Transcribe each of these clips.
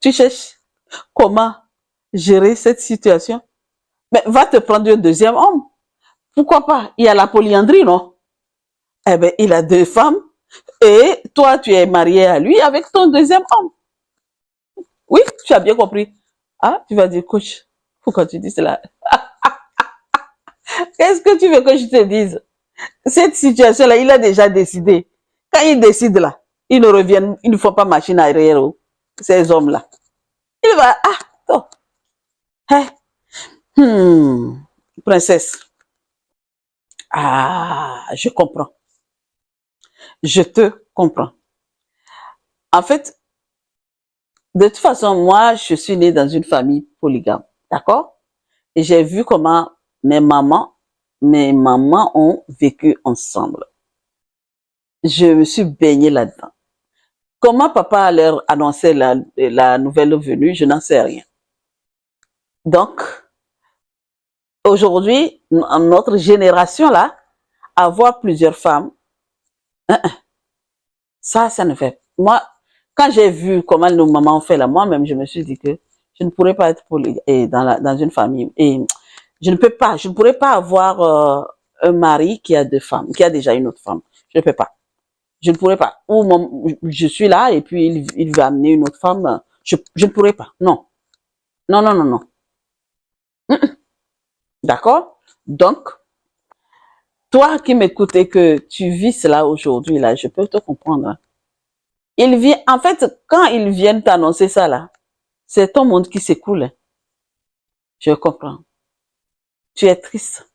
Tu cherches comment gérer cette situation. Mais va te prendre un deuxième homme. Pourquoi pas? Il y a la polyandrie, non? Eh bien, il a 2 femmes et toi, tu es marié à lui avec ton deuxième homme. Oui, tu as bien compris. Ah, tu vas dire, coach, pourquoi tu dis cela? Qu'est-ce que tu veux que je te dise? Cette situation-là, il a déjà décidé. Quand il décide là, ils ne reviennent, ils ne font pas machine arrière, ces hommes-là. Il va, ah, oh, hey, princesse. Ah, je comprends. Je te comprends. En fait, de toute façon, moi, je suis née dans une famille polygame. D'accord? Et j'ai vu comment mes mamans ont vécu ensemble. Je me suis baignée là-dedans. Comment papa leur annonçait la nouvelle venue, je n'en sais rien. Donc, aujourd'hui, notre génération là, avoir plusieurs femmes, ça ne fait. Moi, quand j'ai vu comment nos mamans ont fait là, moi-même, je me suis dit que je ne pourrais pas être dans une famille. Et je ne pourrais pas avoir un mari qui a 2 femmes, qui a déjà une autre femme. Je ne peux pas. Je ne pourrais pas. Ou je suis là et puis il va amener une autre femme. Je ne pourrais pas. Non. Non, non, non, non. D'accord? Donc, toi qui m'écoutes et que tu vis cela aujourd'hui, là, je peux te comprendre. Hein. En fait, quand ils viennent t'annoncer ça, là, c'est ton monde qui s'écoule. Hein. Je comprends. Tu es triste.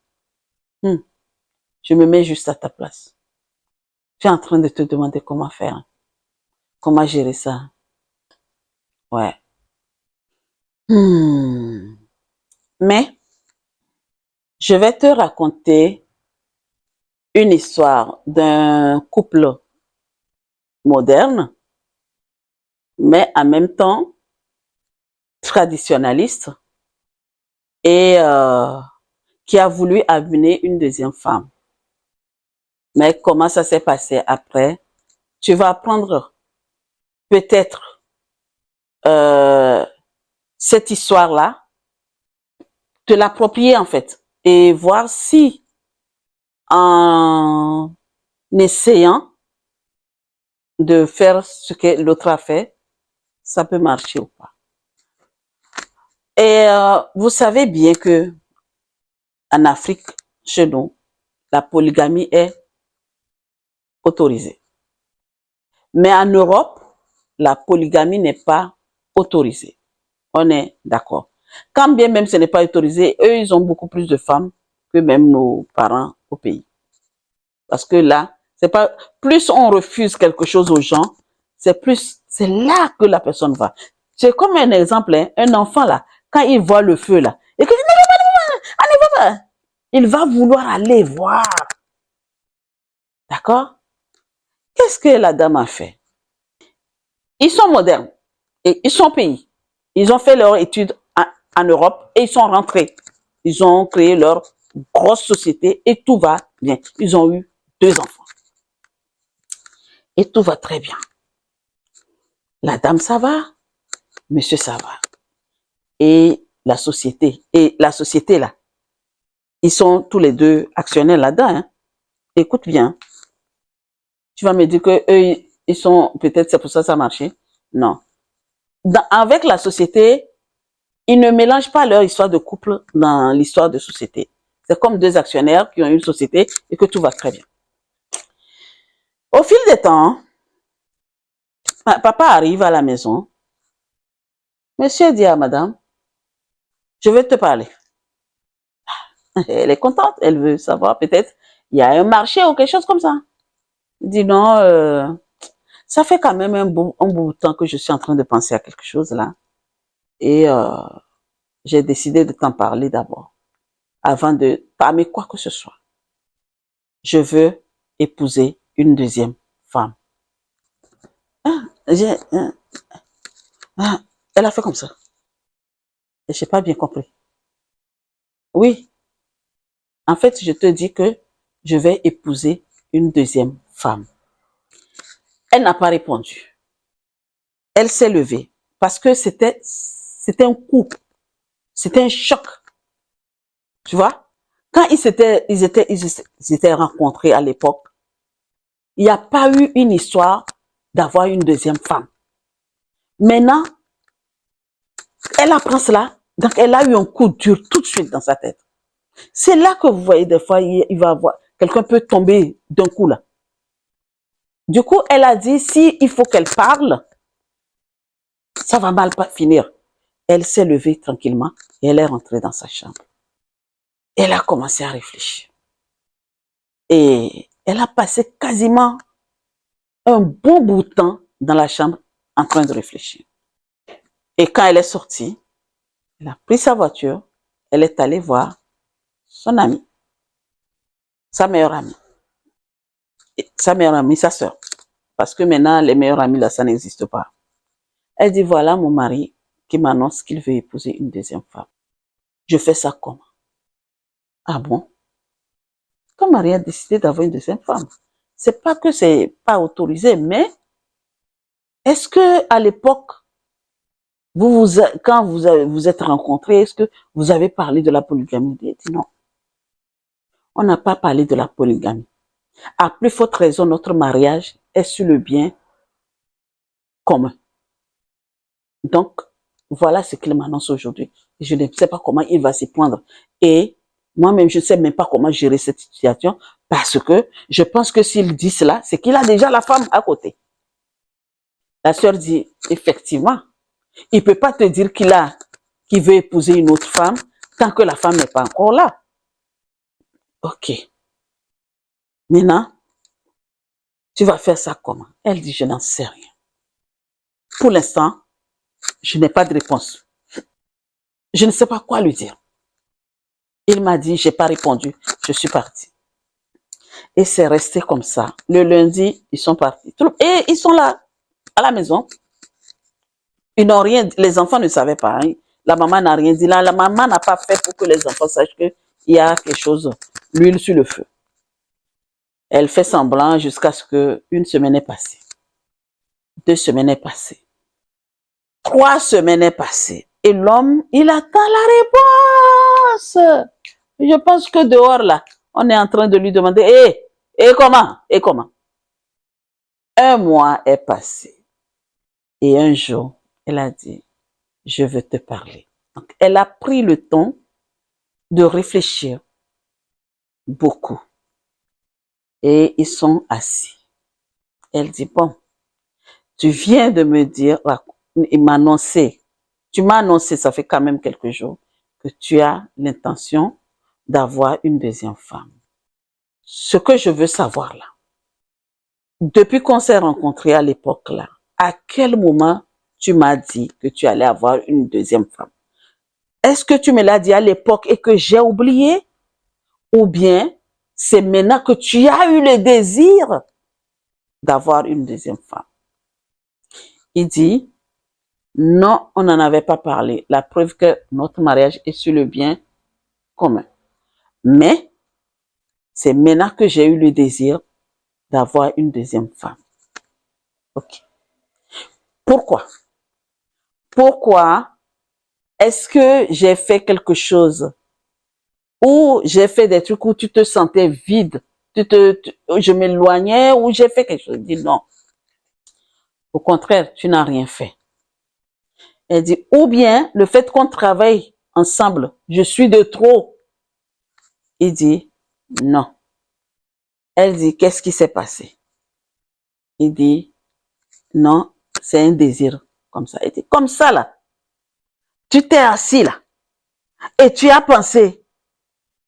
Je me mets juste à ta place. Tu es en train de te demander comment faire. Comment gérer ça. Ouais. Mais, je vais te raconter une histoire d'un couple moderne, mais en même temps traditionnaliste et qui a voulu amener une deuxième femme. Mais comment ça s'est passé après? Tu vas apprendre peut-être cette histoire-là, te l'approprier en fait, et voir si en essayant de faire ce que l'autre a fait, ça peut marcher ou pas. Et vous savez bien que en Afrique, chez nous, la polygamie est autorisée. Mais en Europe, la polygamie n'est pas autorisée. On est d'accord. Quand bien même ce n'est pas autorisé, eux, ils ont beaucoup plus de femmes que même nos parents au pays. Parce que là, c'est pas, plus on refuse quelque chose aux gens, c'est là que la personne va. C'est comme un exemple, hein, un enfant là, quand il voit le feu là, et que il va vouloir aller voir. D'accord? Qu'est-ce que la dame a fait? Ils sont modernes et ils sont pays. Ils ont fait leurs études en Europe et ils sont rentrés. Ils ont créé leur grosse société et tout va bien. Ils ont eu 2 enfants. Et tout va très bien. La dame, ça va. Monsieur, ça va. Et la société là, ils sont tous les 2 actionnaires là-dedans. Hein. Écoute bien. Tu vas me dire que eux, ils sont, peut-être c'est pour ça que ça a marché. Non. Avec la société, ils ne mélangent pas leur histoire de couple dans l'histoire de société. C'est comme 2 actionnaires qui ont une société et que tout va très bien. Au fil des temps, papa arrive à la maison. Monsieur dit à madame, je veux te parler. Elle est contente, elle veut savoir peut-être, il y a un marché ou quelque chose comme ça. Il dit non, ça fait quand même un bout de temps que je suis en train de penser à quelque chose là. Et j'ai décidé de t'en parler d'abord, avant de parler quoi que ce soit. Je veux épouser une deuxième femme. Elle a fait comme ça. Et j'ai pas bien compris. Oui, en fait, je te dis que je vais épouser une deuxième femme. Elle n'a pas répondu. Elle s'est levée. Parce que c'était un coup, c'était un choc. Tu vois? Quand ils s'étaient rencontrés à l'époque, il n'y a pas eu une histoire d'avoir une deuxième femme. Maintenant, elle apprend cela, donc elle a eu un coup dur tout de suite dans sa tête. C'est là que vous voyez des fois, il va avoir, quelqu'un peut tomber d'un coup là. Du coup, elle a dit, si il faut qu'elle parle, ça va mal pas finir. Elle s'est levée tranquillement et elle est rentrée dans sa chambre. Elle a commencé à réfléchir. Et elle a passé quasiment un bon bout de temps dans la chambre en train de réfléchir. Et quand elle est sortie, elle a pris sa voiture, elle est allée voir son amie, sa meilleure amie. Sa meilleure amie, sa sœur. Parce que maintenant, les meilleurs amis, là, ça n'existe pas. Elle dit, voilà mon mari qui m'annonce qu'il veut épouser une deuxième femme. Je fais ça comment? Ah bon? Ton mari a décidé d'avoir une deuxième femme. C'est pas que c'est pas autorisé, mais est-ce que à l'époque, quand vous êtes rencontrés, est-ce que vous avez parlé de la polygamie? Elle dit non. On n'a pas parlé de la polygamie. À plus forte raison, notre mariage est sur le bien commun. Donc, voilà ce qu'il m'annonce aujourd'hui. Je ne sais pas comment il va s'y prendre. Et moi-même, je ne sais même pas comment gérer cette situation parce que je pense que s'il dit cela, c'est qu'il a déjà la femme à côté. La sœur dit, effectivement, il peut pas te dire qu'il veut épouser une autre femme tant que la femme n'est pas encore là. Ok. Maintenant, tu vas faire ça comment? Elle dit, je n'en sais rien. Pour l'instant, je n'ai pas de réponse. Je ne sais pas quoi lui dire. Il m'a dit, j'ai pas répondu, je suis partie. Et c'est resté comme ça. Le lundi, ils sont partis. Et ils sont là, à la maison. Ils n'ont rien, les enfants ne savaient pas. Hein. La maman n'a rien dit. La maman n'a pas fait pour que les enfants sachent qu'il y a quelque chose, l'huile sur le feu. Elle fait semblant jusqu'à ce qu'une semaine est passée. 2 semaines est passée. 3 semaines est passée. Et l'homme, il attend la réponse. Je pense que dehors, là, on est en train de lui demander, et comment? Et comment? 1 mois est passé. Et un jour, elle a dit, je veux te parler. Donc, elle a pris le temps de réfléchir beaucoup. Et ils sont assis. Elle dit, bon, tu viens de me dire, il m'a annoncé, tu m'as annoncé, ça fait quand même quelques jours, que tu as l'intention d'avoir une deuxième femme. Ce que je veux savoir là, depuis qu'on s'est rencontrés à l'époque là, à quel moment tu m'as dit que tu allais avoir une deuxième femme? Est-ce que tu me l'as dit à l'époque et que j'ai oublié? Ou bien c'est maintenant que tu as eu le désir d'avoir une deuxième femme? Il dit, non, on n'en avait pas parlé. La preuve que notre mariage est sur le bien commun. Mais c'est maintenant que j'ai eu le désir d'avoir une deuxième femme. Ok. Pourquoi? Pourquoi est-ce que j'ai fait quelque chose ou j'ai fait des trucs où tu te sentais vide, je m'éloignais ou j'ai fait quelque chose? Il dit non. Au contraire, tu n'as rien fait. Elle dit, ou bien le fait qu'on travaille ensemble, je suis de trop. Il dit, non. Elle dit, qu'est-ce qui s'est passé? Il dit, non, c'est un désir comme ça. Il dit, comme ça là, tu t'es assis là et tu as pensé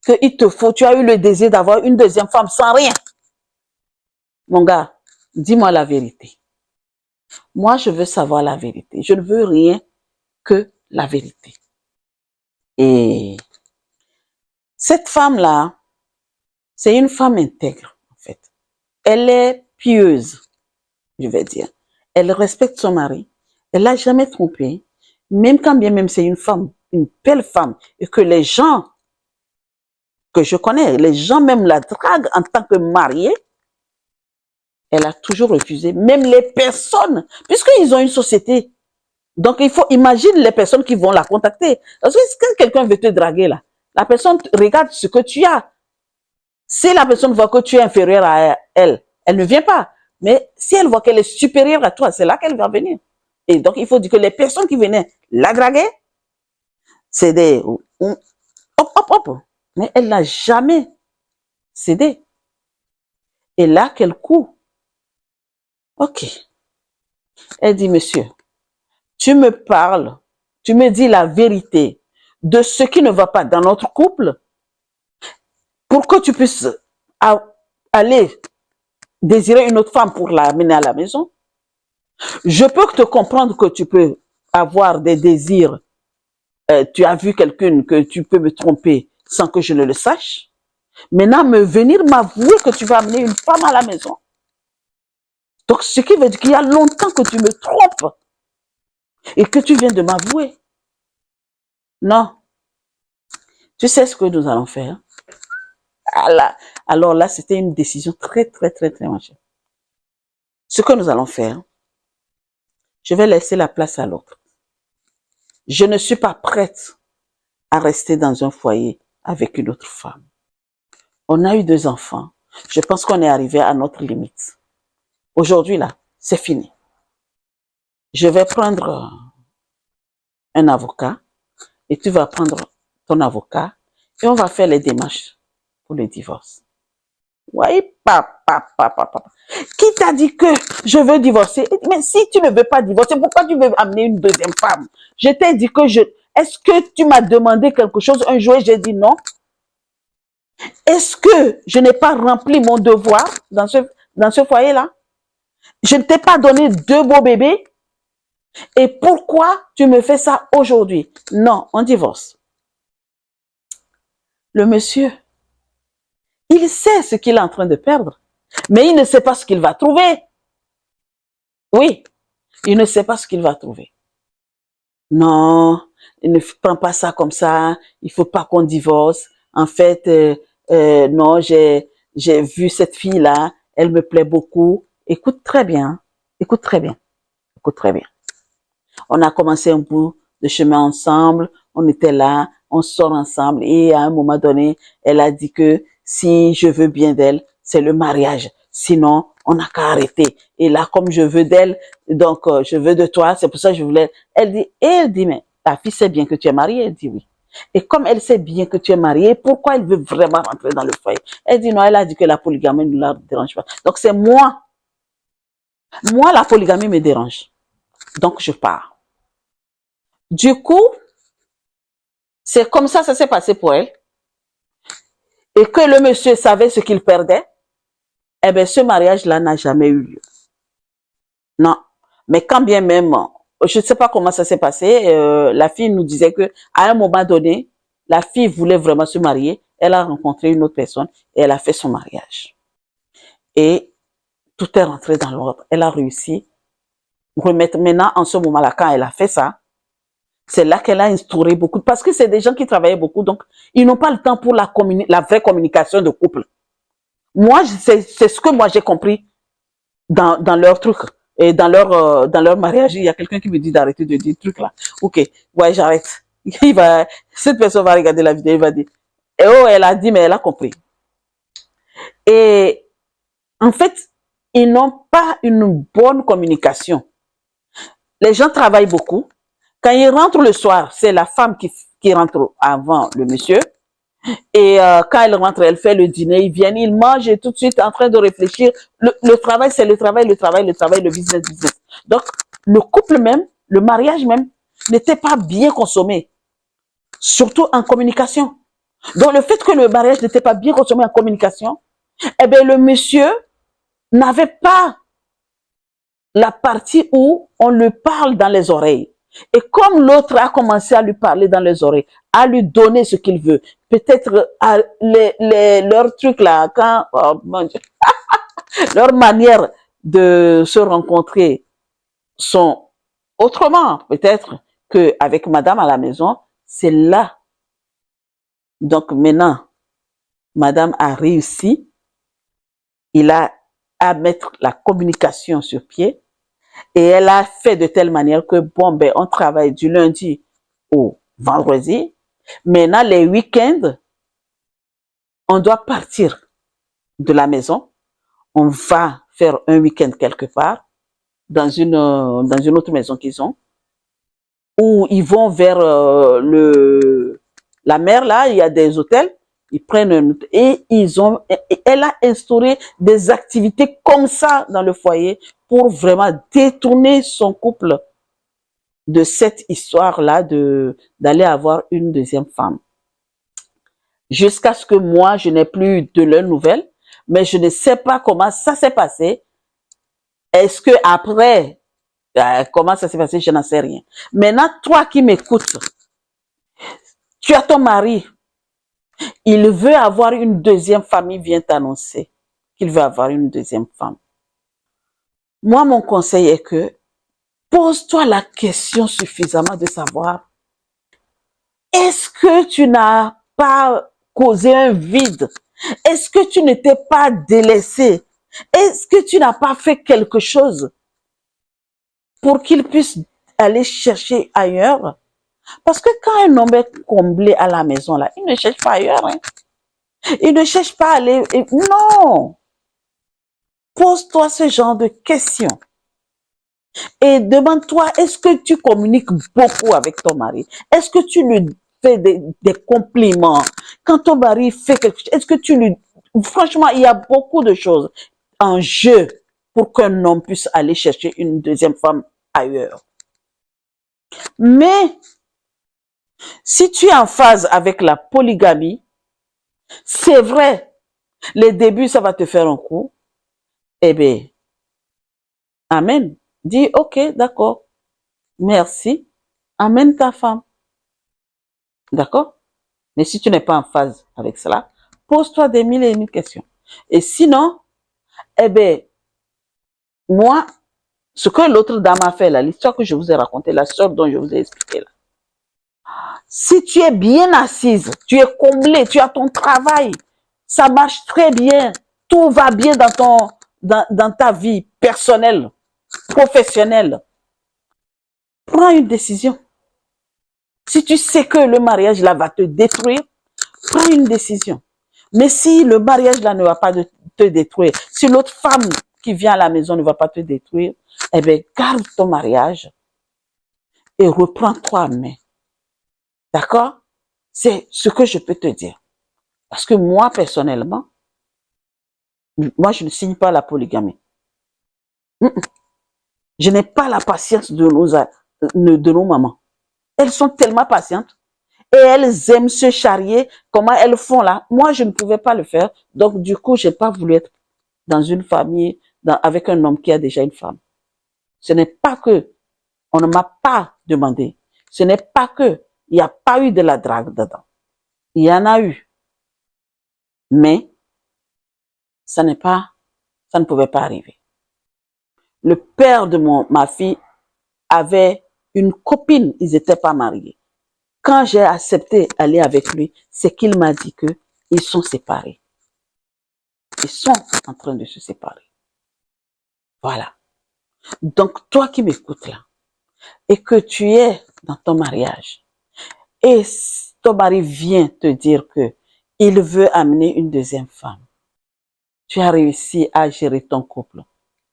qu'il te faut, tu as eu le désir d'avoir une deuxième femme sans rien. Mon gars, dis-moi la vérité. Moi, je veux savoir la vérité. Je ne veux rien que la vérité. Et cette femme-là, c'est une femme intègre, en fait. Elle est pieuse, je vais dire. Elle respecte son mari. Elle l'a jamais trompé. Même quand bien même c'est une femme, une belle femme, et que les gens que je connais, les gens même la draguent en tant que mariée, elle a toujours refusé. Même les personnes, puisqu'ils ont une société Donc, il faut imaginer les personnes qui vont la contacter. Parce que quand quelqu'un veut te draguer, là, la personne regarde ce que tu as. Si la personne voit que tu es inférieur à elle, elle ne vient pas. Mais si elle voit qu'elle est supérieure à toi, c'est là qu'elle va venir. Et donc, il faut dire que les personnes qui venaient la draguer, c'est des... hop, hop, hop. Mais elle n'a jamais cédé. Et là, quel coup? Ok. Elle dit, monsieur, tu me parles, tu me dis la vérité de ce qui ne va pas dans notre couple pour que tu puisses aller désirer une autre femme pour l'amener à la maison. Je peux te comprendre que tu peux avoir des désirs. Tu as vu quelqu'un que tu peux me tromper sans que je ne le sache. Maintenant, venir m'avouer que tu vas amener une femme à la maison. Donc, ce qui veut dire qu'il y a longtemps que tu me trompes et que tu viens de m'avouer. Non. Tu sais ce que nous allons faire? Alors là, c'était une décision très, très, très, très majeure. Ce que nous allons faire, je vais laisser la place à l'autre. Je ne suis pas prête à rester dans un foyer avec une autre femme. On a eu 2 enfants. Je pense qu'on est arrivé à notre limite. Aujourd'hui, là, c'est fini. Je vais prendre un avocat et tu vas prendre ton avocat et on va faire les démarches pour le divorce. Oui, papa. Qui t'a dit que je veux divorcer? Mais si tu ne veux pas divorcer, pourquoi tu veux amener une deuxième femme? Je t'ai dit que Est-ce que tu m'as demandé quelque chose un jour et j'ai dit non? Est-ce que je n'ai pas rempli mon devoir dans ce foyer-là? Je ne t'ai pas donné 2 beaux bébés? Et pourquoi tu me fais ça aujourd'hui? Non, on divorce. Le monsieur, il sait ce qu'il est en train de perdre, mais il ne sait pas ce qu'il va trouver. Oui, il ne sait pas ce qu'il va trouver. Non, il ne prend pas ça comme ça, il faut pas qu'on divorce. En fait, non, j'ai vu cette fille-là, elle me plaît beaucoup. Écoute très bien, écoute très bien, écoute très bien. On a commencé un bout de chemin ensemble, on était là, on sort ensemble et à un moment donné, elle a dit que si je veux bien d'elle, c'est le mariage. Sinon, on n'a qu'à arrêter. Et là, comme je veux d'elle, donc je veux de toi, c'est pour ça que je voulais. Elle dit, mais ta fille sait bien que tu es mariée? Elle dit oui. Et comme elle sait bien que tu es mariée, pourquoi elle veut vraiment rentrer dans le foyer? Elle dit non, elle a dit que la polygamie ne la dérange pas. Donc c'est moi. Moi, la polygamie me dérange. Donc je pars. Du coup, c'est comme ça s'est passé pour elle. Et que le monsieur savait ce qu'il perdait, eh bien, ce mariage-là n'a jamais eu lieu. Non. Mais quand bien même, je ne sais pas comment ça s'est passé, la fille nous disait que à un moment donné, la fille voulait vraiment se marier, elle a rencontré une autre personne et elle a fait son mariage. Et tout est rentré dans l'ordre. Elle a réussi à remettre maintenant, en ce moment-là, quand elle a fait ça, c'est là qu'elle a instauré beaucoup, parce que c'est des gens qui travaillaient beaucoup, donc ils n'ont pas le temps pour la vraie communication de couple. Moi, c'est ce que moi j'ai compris dans leur truc. Et dans leur mariage, il y a quelqu'un qui me dit d'arrêter de dire truc là. Ok, ouais, j'arrête. Cette personne va regarder la vidéo, il va dire, et oh, elle a dit, mais elle a compris. Et en fait, ils n'ont pas une bonne communication. Les gens travaillent beaucoup. Quand ils rentrent le soir, c'est la femme qui rentre avant le monsieur. Et quand elle rentre, elle fait le dîner, ils viennent, ils mangent et tout de suite en train de réfléchir. Le travail, c'est le travail, le business. Donc, le couple même, le mariage même, n'était pas bien consommé, surtout en communication. Donc, le fait que le mariage n'était pas bien consommé en communication, eh bien, le monsieur n'avait pas la partie où on lui parle dans les oreilles. Et comme l'autre a commencé à lui parler dans les oreilles, à lui donner ce qu'il veut, peut-être leur truc là, oh mon Dieu, leur manière de se rencontrer sont autrement, peut-être, qu'avec madame à la maison, c'est là. Donc maintenant, madame a réussi, il a à mettre la communication sur pied, Et elle a fait de telle manière que, bon, ben, on travaille du lundi au vendredi. Maintenant, les week-ends, on doit partir de la maison. On va faire un week-end quelque part, dans une autre maison qu'ils ont, où ils vont vers la mer, là, il y a des hôtels. Ils prennent et elle a instauré des activités comme ça dans le foyer pour vraiment détourner son couple de cette histoire-là d'aller avoir une deuxième femme. Jusqu'à ce que moi, je n'ai plus de leurs nouvelles, mais je ne sais pas comment ça s'est passé. Est-ce que après, comment ça s'est passé, je n'en sais rien. Maintenant, toi qui m'écoutes, tu as ton mari, il veut avoir une deuxième femme, il vient t'annoncer qu'il veut avoir une deuxième femme. Moi, mon conseil est que pose-toi la question suffisamment de savoir, est-ce que tu n'as pas causé un vide? Est-ce que tu n'étais pas délaissé? Est-ce que tu n'as pas fait quelque chose pour qu'il puisse aller chercher ailleurs? Parce que quand un homme est comblé à la maison, là, il ne cherche pas ailleurs. Hein. Il ne cherche pas à aller... Non! Pose-toi ce genre de questions. Et demande-toi, est-ce que tu communiques beaucoup avec ton mari? Est-ce que tu lui fais des compliments? Quand ton mari fait quelque chose, est-ce que tu lui... Franchement, il y a beaucoup de choses en jeu pour qu'un homme puisse aller chercher une deuxième femme ailleurs. Mais, si tu es en phase avec la polygamie, c'est vrai, les débuts, ça va te faire un coup. Eh bien, amen. Dis, ok, d'accord, merci, amène ta femme. D'accord? Mais si tu n'es pas en phase avec cela, pose-toi des mille et une questions. Et sinon, eh bien, moi, ce que l'autre dame a fait là, l'histoire que je vous ai racontée, la sœur dont je vous ai expliqué là, si tu es bien assise, tu es comblée, tu as ton travail, ça marche très bien, tout va bien dans ta vie personnelle, professionnelle, prends une décision. Si tu sais que le mariage là va te détruire, prends une décision. Mais si le mariage là ne va pas te détruire, si l'autre femme qui vient à la maison ne va pas te détruire, eh bien, garde ton mariage et reprends-toi en main. D'accord? C'est ce que je peux te dire. Parce que moi, personnellement, moi, je ne signe pas la polygamie. Je n'ai pas la patience de nos mamans. Elles sont tellement patientes et elles aiment se charrier. Comment elles font là? Moi, je ne pouvais pas le faire. Donc, du coup, j'ai pas voulu être dans une famille avec un homme qui a déjà une femme. Ce n'est pas que on ne m'a pas demandé. Ce n'est pas que il n'y a pas eu de la drague dedans. Il y en a eu. Mais ça ne pouvait pas arriver. Le père de ma fille avait une copine, ils n'étaient pas mariés. Quand j'ai accepté d'aller avec lui, c'est qu'il m'a dit que ils sont séparés. Ils sont en train de se séparer. Voilà. Donc, toi qui m'écoutes là, et que tu es dans ton mariage, et ton mari vient te dire que il veut amener une deuxième femme, tu as réussi à gérer ton couple.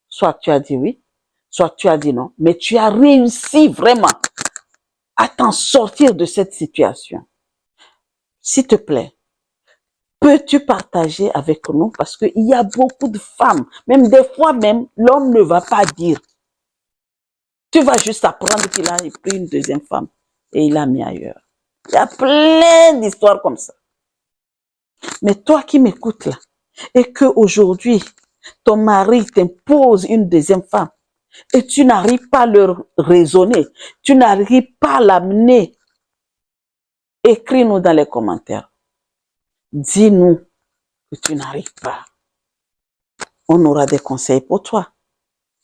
Soit tu as dit oui, soit tu as dit non, mais tu as réussi vraiment à t'en sortir de cette situation. S'il te plaît, peux-tu partager avec nous? Parce qu'il y a beaucoup de femmes, même des fois même, l'homme ne va pas dire. Tu vas juste apprendre qu'il a pris une deuxième femme et il l'a mis ailleurs. Il y a plein d'histoires comme ça. Mais toi qui m'écoutes là, et que aujourd'hui ton mari t'impose une deuxième femme, et tu n'arrives pas à le raisonner, tu n'arrives pas à l'amener, écris-nous dans les commentaires. Dis-nous que tu n'arrives pas. On aura des conseils pour toi.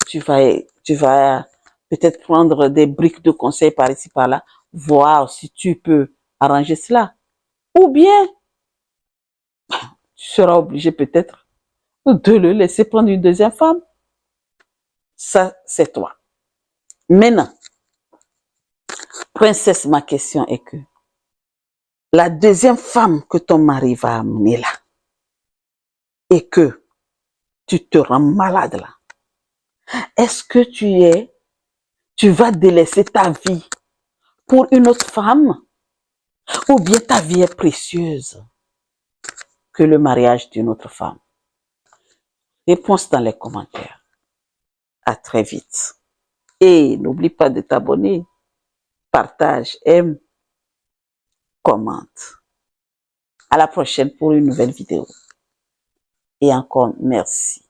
Tu vas peut-être prendre des briques de conseils par ici, par là, voir si tu peux arranger cela. Ou bien, tu seras obligé peut-être de le laisser prendre une deuxième femme. Ça, c'est toi. Maintenant, princesse, ma question est que la deuxième femme que ton mari va amener là, et que tu te rends malade là, est-ce que tu vas délaisser ta vie pour une autre femme ou bien ta vie est précieuse que le mariage d'une autre femme? Réponse dans les commentaires. À très vite. Et n'oublie pas de t'abonner, partage, aime, commente. À la prochaine pour une nouvelle vidéo. Et encore merci.